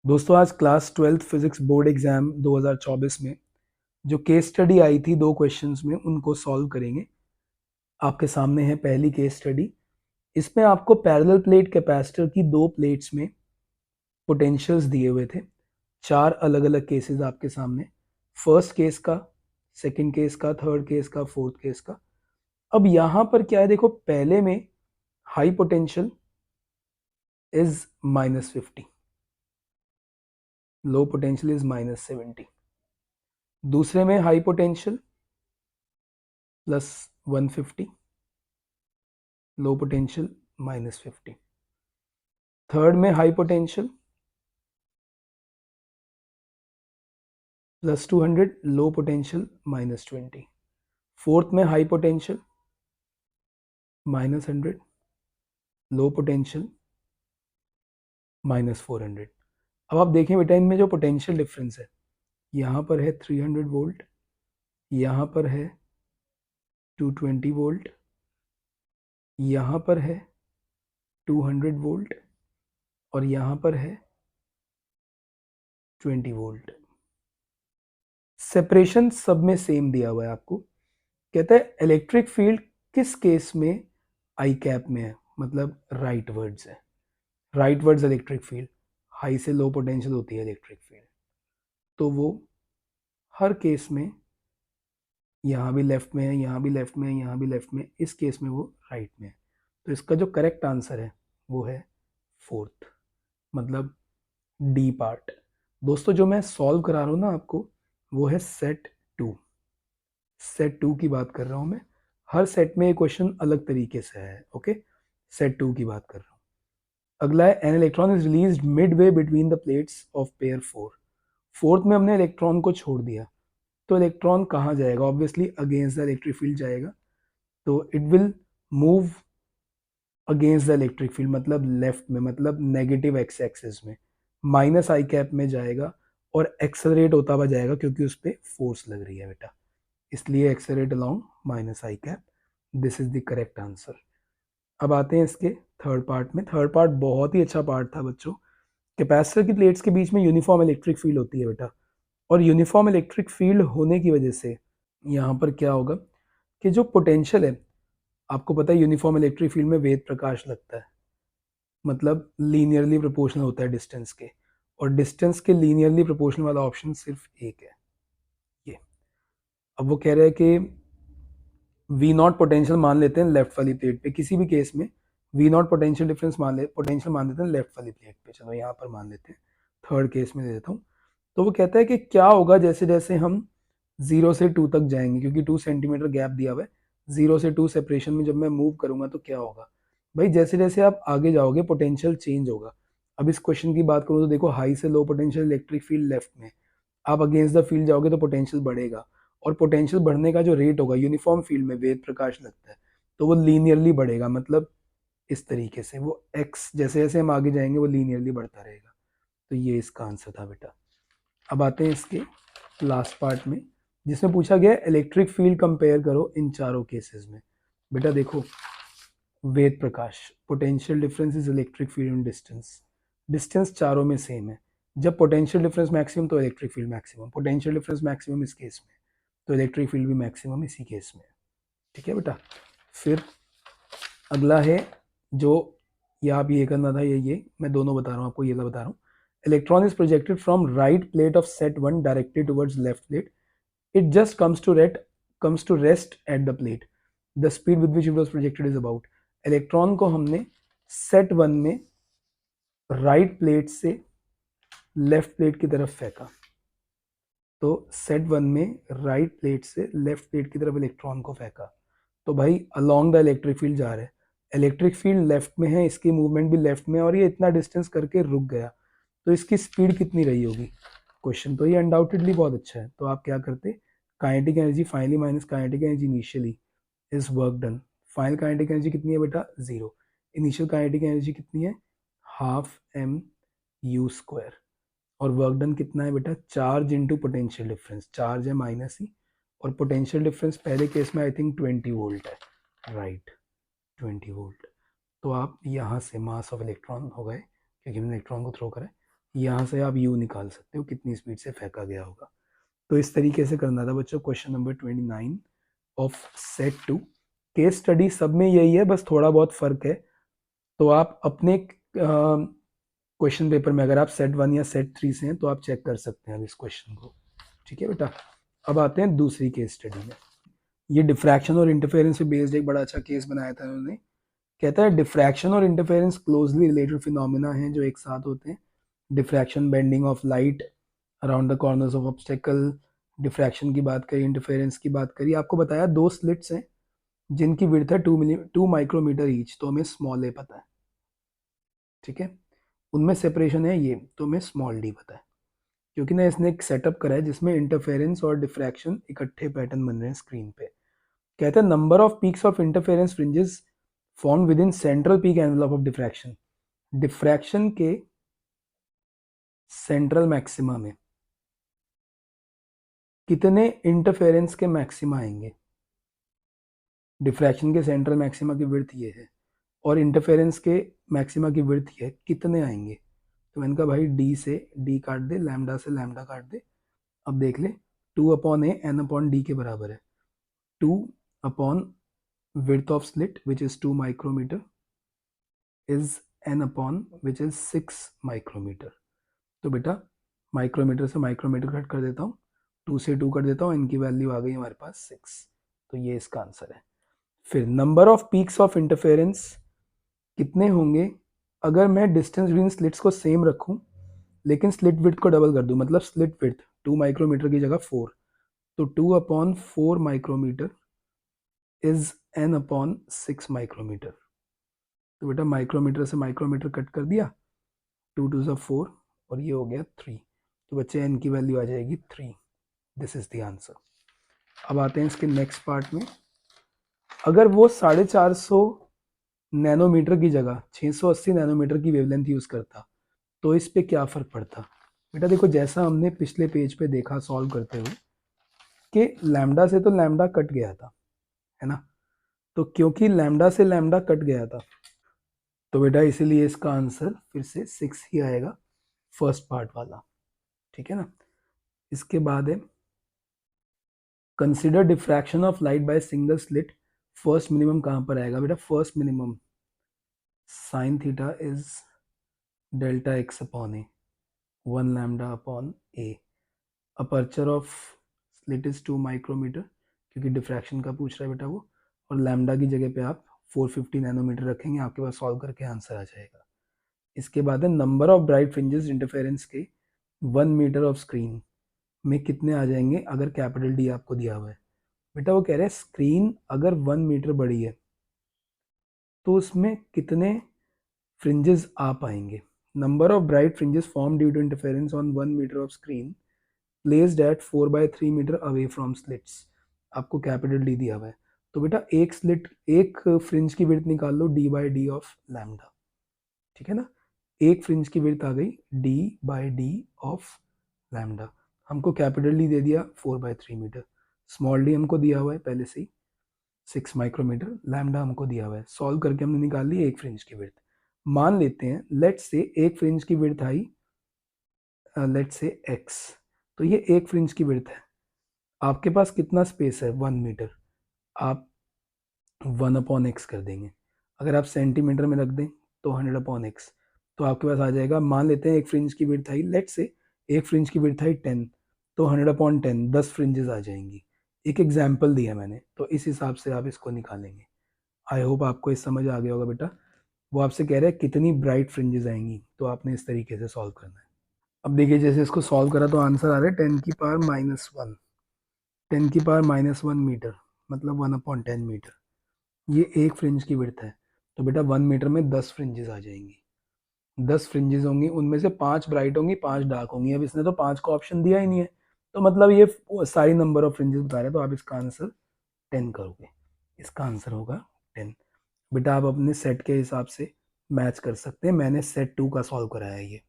दोस्तों आज class 12th physics board exam 2024 में जो केस स्टडी आई थी 2 क्वेश्चंस में उनको सॉल्व करेंगे। आपके सामने है पहली केस स्टडी। इसमें आपको पैरेलल प्लेट कैपेसिटर की 2 प्लेट्स में पोटेंशियल्स दिए हुए थे। 4 अलग अलग केसेस आपके सामने, फर्स्ट केस का, सेकंड केस का, थर्ड केस का, फोर्थ केस का। अब यहाँ पर क्या है, देखो पहले में high potential is -50, low potential is -70। दूसरे में high potential +150, low potential -50। Third में high potential +200, low potential -20। Fourth में हाई पोटेंशियल -100, लो पोटेंशियल -400। अब आप देखें बेटा, इनमें जो पोटेंशियल डिफरेंस है, यहाँ पर है 300 वोल्ट, यहाँ पर है 220 वोल्ट, यहाँ पर है 200 वोल्ट और यहाँ पर है 20 वोल्ट। सेपरेशन सब में सेम दिया हुआ है आपको। कहता है इलेक्ट्रिक फील्ड किस केस में आई कैप में है, मतलब राइट वर्ड्स है। Right words electric field, high से लो पोटेंशियल होती है इलेक्ट्रिक फील्ड, तो वो हर केस में, यहाँ भी लेफ्ट में है, यहाँ भी लेफ्ट में है, यहाँ भी लेफ्ट में, इस केस में वो राइट में है। तो इसका जो करेक्ट आंसर है वो है फोर्थ, मतलब डी पार्ट। दोस्तों जो मैं सॉल्व करा रहा हूँ ना आपको, वो है सेट 2 की बात कर रहा हूँ मैं। हर सेट में ये क्वेश्चन अलग तरीके से है। ओके, सेट 2 की बात कर रहा हूँ। अगला है an electron is released Midway between the plates of pair 4। Fourth में हमने इलेक्ट्रॉन को छोड़ दिया, तो इलेक्ट्रॉन कहाँ जाएगा? Obviously against the electric field जाएगा। तो it will move against the electric field, मतलब लेफ्ट में, मतलब नेगेटिव एक्स एक्सिस में, माइनस आई कैप में जाएगा और एक्सेलरेट होता हुआ जाएगा, क्योंकि उस पर फोर्स लग रही है बेटा, इसलिए accelerate along minus I cap. This is the correct answer. अब आते हैं इसके थर्ड पार्ट में। थर्ड पार्ट बहुत ही अच्छा पार्ट था बच्चों। कैपेसिटर की प्लेट्स के बीच में यूनिफॉर्म इलेक्ट्रिक फील्ड होती है बेटा, और यूनिफॉर्म इलेक्ट्रिक फील्ड होने की वजह से यहाँ पर क्या होगा कि जो पोटेंशियल है, आपको पता है यूनिफॉर्म इलेक्ट्रिक फील्ड में वेद प्रकाश लगता है, मतलब लीनियरली प्रोपोर्शनल होता है डिस्टेंस के, और डिस्टेंस के लीनियरली प्रोपोर्शनल वाला ऑप्शन सिर्फ एक है, ये। अब वो कह रहे हैं कि वी नॉट पोटेंशियल मान लेते हैं लेफ्ट वाली प्लेट पे, किसी भी केस में V naught potential difference potential मान लेते हैं लेफ्ट वाली प्लेट पे। चलो यहाँ पर मान लेते हैं, थर्ड केस में दे देता हूँ। तो वो कहता है कि क्या होगा जैसे जैसे हम 0 से 2 तक जाएंगे, क्योंकि 2 सेंटीमीटर गैप दिया हुआ है, 0 से 2 सेपरेशन में जब मैं मूव करूंगा तो क्या होगा भाई? जैसे जैसे आप आगे जाओगे पोटेंशियल चेंज होगा। अब इस क्वेश्चन की बात करूँ तो देखो, हाई से low potential electric field left में, आप अगेंस्ट द फील्ड जाओगे तो पोटेंशियल बढ़ेगा, और पोटेंशियल बढ़ने का जो रेट होगा, यूनिफॉर्म फील्ड में वेद प्रकाश लगता है, तो वो लीनियरली बढ़ेगा, मतलब इस तरीके से वो एक्स, जैसे जैसे हम आगे जाएंगे वो लीनियरली बढ़ता रहेगा। तो ये इसका आंसर था बेटा। अब आते हैं इसके लास्ट पार्ट में, जिसमें पूछा गया इलेक्ट्रिक फील्ड कंपेयर करो इन चारों केसेस में। बेटा देखो, Ved Prakash, potential difference is electric field in distance, distance चारों में सेम है। जब पोटेंशियल डिफरेंस मैक्सिमम तो electric field maximum, potential difference maximum इस केस में, तो इलेक्ट्रिक फील्ड भी मैक्सिमम इसी केस में। ठीक है बेटा। फिर अगला है जो, या आप ये करना था, ये मैं दोनों बता रहा हूँ आपको, ये बता रहा हूँ। Electron is projected from right plate of set 1 directed towards left plate, it just comes to rest at the plate, the speed with which it was projected is about। Electron को हमने सेट 1 में right plate से left plate की तरफ फेंका, तो set 1 में right plate से लेफ्ट प्लेट की तरफ इलेक्ट्रॉन को फेंका, तो भाई अलोंग द इलेक्ट्रिक फील्ड जा रहे हैं, इलेक्ट्रिक फील्ड लेफ्ट में है, इसकी मूवमेंट भी लेफ्ट में, और ये इतना डिस्टेंस करके रुक गया, तो इसकी स्पीड कितनी रही होगी? क्वेश्चन तो ये अनडाउटेडली बहुत अच्छा है। तो आप क्या करते, kinetic energy finally minus kinetic energy initially is work done. Final kinetic energy कितनी है बेटा? 0। इनिशियल काइनेटिक एनर्जी कितनी है? ½ m u²। और वर्क डन कितना है बेटा? Charge into potential difference, charge है माइनस ही, और पोटेंशियल डिफरेंस पहले केस में आई थिंक 20 वोल्ट है, राइट, 20 वोल्ट। तो आप यहाँ से मास ऑफ इलेक्ट्रॉन हो गए, क्योंकि हमने इलेक्ट्रॉन को थ्रो करा है, यहाँ से आप यू निकाल सकते हो कितनी स्पीड से फेंका गया होगा। तो इस तरीके से करना था बच्चों question number 29 of set 2। Case study सब में यही है, बस थोड़ा बहुत फर्क है। तो आप अपने क्वेश्चन पेपर में अगर आप सेट 1 या सेट 3 से हैं तो आप चेक कर सकते हैं अब इस क्वेश्चन को। ठीक है बेटा, अब आते हैं दूसरी केस स्टडी में। ये डिफ्रैक्शन और इंटरफेरेंस पे बेस्ड एक बड़ा अच्छा केस बनाया था उन्होंने। कहता है डिफ्रैक्शन और इंटरफेरेंस क्लोजली रिलेटेड फिनोमेना हैं जो एक साथ होते हैं। Diffraction, bending of light around the corners of obstacle. Diffraction की बात करी, इंटरफेरेंस की बात करी। आपको बताया दो स्लिट्स हैं जिनकी विड्थ है 2 माइक्रोमीटर ईच, तो हमें स्मॉल ए पता है। ठीक है, उनमें सेपरेशन है ये, तो हमें स्मॉल डी पता है, क्योंकि ना इसने एक सेटअप करा है जिसमें इंटरफेरेंस और डिफ्रैक्शन इकट्ठे पैटर्न बन रहे हैं स्क्रीन पे। कहते हैं number of peaks of interference fringes form with in central peak envelope of diffraction. Diffraction के सेंट्रल मैक्सिमा में कितने इंटरफेरेंस के मैक्सिमा आएंगे। डिफ्रैक्शन के सेंट्रल मैक्सिमा की विड्थ ये है और इंटरफेरेंस के मैक्सिमा की विड्थ ये है, कितने आएंगे। तो मैंने कहा भाई डी से डी काट दे, लैम्डा से लैम्डा काट दे। अब देख ले 2/a n अपॉन डी के बराबर है। 2 upon width of slit which is 2 micrometer is n upon which is 6 micrometer। तो बेटा माइक्रोमीटर से माइक्रोमीटर कट कर देता हूँ, 2 से 2 कर देता हूँ, इनकी वैल्यू आ गई हमारे पास 6। तो ये इसका आंसर है। फिर number of peaks of interference कितने होंगे अगर मैं डिस्टेंस बिटवीन स्लिट्स को सेम रखूं लेकिन स्लिट विड्थ को डबल कर दूं। मतलब स्लिट विड्थ 2 माइक्रोमीटर की जगह 4, तो 2/4 micrometre is n upon 6 micrometre. तो बेटा माइक्रोमीटर से माइक्रोमीटर कट कर दिया, 2 2 ज़ा 4 और ये हो गया 3। तो बच्चे n की वैल्यू आ जाएगी 3। This is the answer. अब आते हैं इसके नेक्स्ट पार्ट में। अगर वो 450 नैनोमीटर की जगह 680 नैनोमीटर की वेवलेंथ यूज करता तो इस पे क्या फर्क पड़ता। बेटा देखो, जैसा हमने पिछले पेज पे देखा सॉल्व करते हुए कि लैम्डा से तो लैम्डा कट गया था, है ना। तो क्योंकि लैम्डा से लैम्डा कट गया था तो बेटा इसीलिए इसका आंसर फिर से 6 ही आएगा, फर्स्ट पार्ट वाला। ठीक है ना। इसके बाद है consider diffraction of light by single slit. First minimum कहाँ पर आएगा बेटा। First minimum sine theta is delta X upon A, 1 lambda upon A. Aperture of slit is 2 micrometre, क्योंकि डिफ्रैक्शन का पूछ रहा है बेटा वो। और लैम्डा की जगह पे आप 450 नैनोमीटर रखेंगे, आपके पास सॉल्व करके आंसर आ जाएगा। इसके बाद है number of bright fringes interference के 1 मीटर ऑफ स्क्रीन में कितने आ जाएंगे अगर कैपिटल डी आपको दिया हुआ है। बेटा वो कह रहे हैं स्क्रीन अगर 1 मीटर बड़ी है तो उसमें कितने फ्रिंजेस आ पाएंगे। Number of bright fringes form due to interference on 1 metre of screen placed at 4/3 metre away from slits. आपको कैपिटल डी दिया हुआ है, तो बेटा एक स्लिट एक फ्रिंज की विड्थ निकाल लो D by D of lambda. ठीक है ना। एक फ्रिंज की विड्थ आ गई D by D of lambda. हमको कैपिटल डी दे दिया 4/3 मीटर, स्मॉल डी हमको दिया हुआ है पहले से ही 6 माइक्रोमीटर, लैम्डा हमको दिया हुआ है। सॉल्व करके हमने निकाल ली एक फ्रिंज की विड्थ। मान लेते हैं लेट से एक फ्रिंज की विड्थ आई लेट से एक्स, तो ये एक फ्रिंज की विड्थ है। आपके पास कितना स्पेस है 1 मीटर, आप 1/x कर देंगे। अगर आप सेंटीमीटर में रख दें तो 100/x, तो आपके पास आ जाएगा। मान लेते हैं एक फ्रिंज की विड्थ आई लेट से एक फ्रिंज की विड्थ आई 10, तो 100/10 10 फ्रिंजेस आ जाएंगी। एक एग्जाम्पल दिया मैंने, तो इस हिसाब से आप इसको निकालेंगे। आई होप आपको इस समझ आ गया होगा बेटा। वो आपसे कह रहे हैं कितनी ब्राइट फ्रिंजेस आएंगी, तो आपने इस तरीके से सॉल्व करना है। अब देखिए जैसे इसको सॉल्व करा तो आंसर आ रहा है 10⁻⁻1, 10⁻⁻1 मीटर, मतलब 1/10 मीटर। ये एक फ्रिंज की विड्थ है, तो बेटा 1 मीटर में 10 फ्रिंजेस आ जाएंगी। 10 फ्रिंजेस होंगी, उनमें से 5 ब्राइट होंगी 5 डार्क होंगी। अब इसने तो 5 का ऑप्शन दिया ही नहीं है, तो मतलब ये सारी नंबर ऑफ फ्रिंजेस बता रहे हैं, तो आप इसका आंसर 10 करोगे। इसका आंसर होगा 10। बेटा आप अपने सेट के हिसाब से मैच कर सकते हैं, मैंने सेट 2 का सॉल्व कराया है ये।